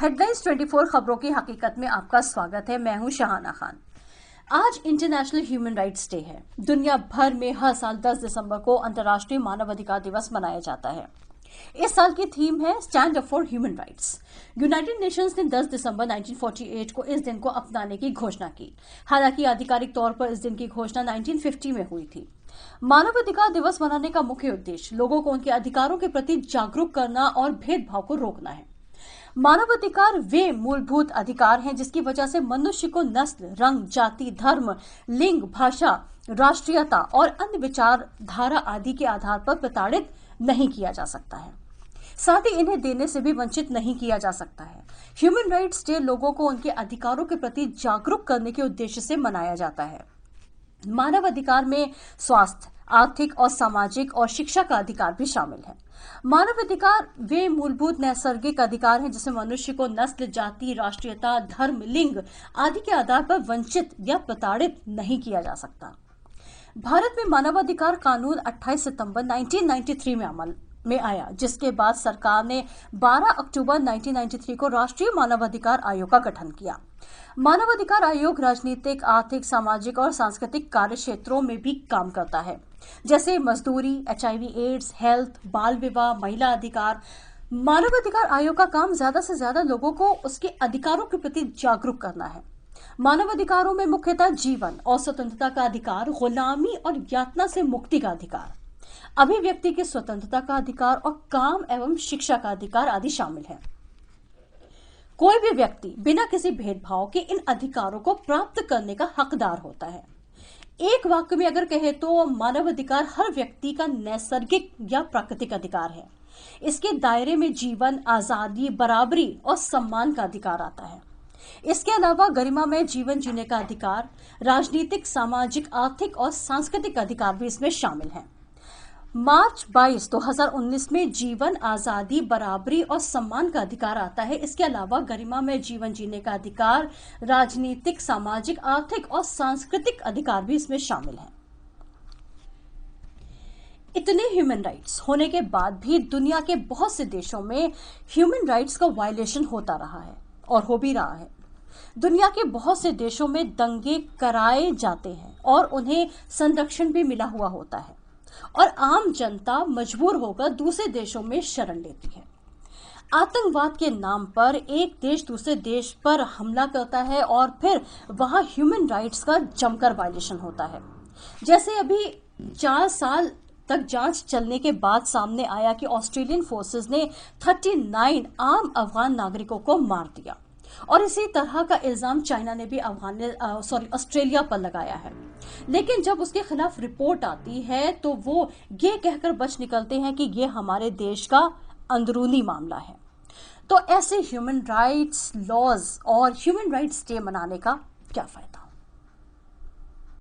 Headlines 24 खबरों की हकीकत में आपका स्वागत है। मैं हूं शहाना खान। आज इंटरनेशनल ह्यूमन राइट्स डे है। दुनिया भर में हर साल 10 दिसंबर को अंतर्राष्ट्रीय मानव अधिकार दिवस मनाया जाता है। इस साल की थीम है stand up for human rights. United Nations ने 10 दिसंबर 1948 को इस दिन को अपनाने की घोषणा की। हालांकि आधिकारिक तौर पर इस दिन की घोषणा 1950 में हुई थी। मानव अधिकार दिवस मनाने का मुख्य उद्देश्य लोगों को उनके अधिकारों के प्रति जागरूक करना और भेदभाव को रोकना है। मानव अधिकार वे मूलभूत अधिकार हैं जिसकी वजह से मनुष्य को नस्ल, रंग, जाति, धर्म, लिंग, भाषा, राष्ट्रीयता और अन्य विचारधारा आदि के आधार पर प्रताड़ित नहीं किया जा सकता है। साथ ही इन्हें देने से भी वंचित नहीं किया जा सकता है। ह्यूमन राइट्स डे लोगों को उनके अधिकारों के प्रति जागरूक करने के उद्देश्य से मनाया जाता है। मानव अधिकार में स्वास्थ्य, आर्थिक और सामाजिक और शिक्षा का अधिकार भी शामिल है। मानव अधिकार वे मूलभूत नैसर्गिक अधिकार हैं जिसमें मनुष्य को नस्ल, जाति, राष्ट्रीयता, धर्म, लिंग आदि के आधार पर वंचित या प्रताड़ित नहीं किया जा सकता। भारत में मानवाधिकार कानून 28 सितंबर 1993 में अमल में आया, जिसके बाद सरकार ने 12 अक्टूबर 1993 को राष्ट्रीय मानवाधिकार आयोग का गठन किया। मानवाधिकार आयोग राजनीतिक, आर्थिक, सामाजिक और सांस्कृतिक कार्य क्षेत्रों में भी काम करता है, जैसे मजदूरी, HIV, एड्स, हेल्थ, बाल विवाह, महिला अधिकार। मानवाधिकार आयोग का काम ज्यादा से ज्यादा लोगों को उसके अधिकारों के प्रति जागरूक करना है। मानवाधिकारों में मुख्यतः जीवन और स्वतंत्रता का अधिकार, गुलामी और यातना से मुक्ति का अधिकार, अभिव्यक्ति की स्वतंत्रता का अधिकार और काम एवं शिक्षा का अधिकार आदि शामिल है। कोई भी व्यक्ति बिना किसी भेदभाव के इन अधिकारों को प्राप्त करने का हकदार होता है। एक वाक्य में अगर कहे तो मानव अधिकार हर व्यक्ति का नैसर्गिक या प्राकृतिक अधिकार है। इसके दायरे में जीवन, आजादी, बराबरी और सम्मान का अधिकार आता है। इसके अलावा गरिमा में जीवन जीने का अधिकार, राजनीतिक, सामाजिक, आर्थिक और सांस्कृतिक अधिकार भी इसमें शामिल हैं। मार्च 22, 2019 में जीवन, आजादी, बराबरी और सम्मान का अधिकार आता है। इसके अलावा गरिमा में जीवन जीने का अधिकार, राजनीतिक, सामाजिक, आर्थिक और सांस्कृतिक अधिकार भी इसमें शामिल हैं। इतने ह्यूमन राइट्स होने के बाद भी दुनिया के बहुत से देशों में ह्यूमन राइट्स का वायलेशन होता रहा है और हो भी रहा है। दुनिया के बहुत से देशों में दंगे कराए जाते हैं और उन्हें संरक्षण भी मिला हुआ होता है और आम जनता मजबूर होकर दूसरे देशों में शरण लेती है। आतंकवाद के नाम पर एक देश दूसरे देश पर हमला करता है और फिर वहां ह्यूमन राइट्स का जमकर वायलेशन होता है। जैसे अभी 4 साल तक जांच चलने के बाद सामने आया कि ऑस्ट्रेलियन फोर्सेस ने 39 आम अफगान नागरिकों को मार दिया और इसी तरह का इल्जाम चाइना ने भी ऑस्ट्रेलिया पर लगाया है। लेकिन जब उसके खिलाफ रिपोर्ट आती है तो वो ये कहकर बच निकलते हैं कि ये हमारे देश का अंदरूनी मामला है। तो ऐसे ह्यूमन राइट्स लॉज और ह्यूमन राइट्स डे मनाने का क्या फायदा।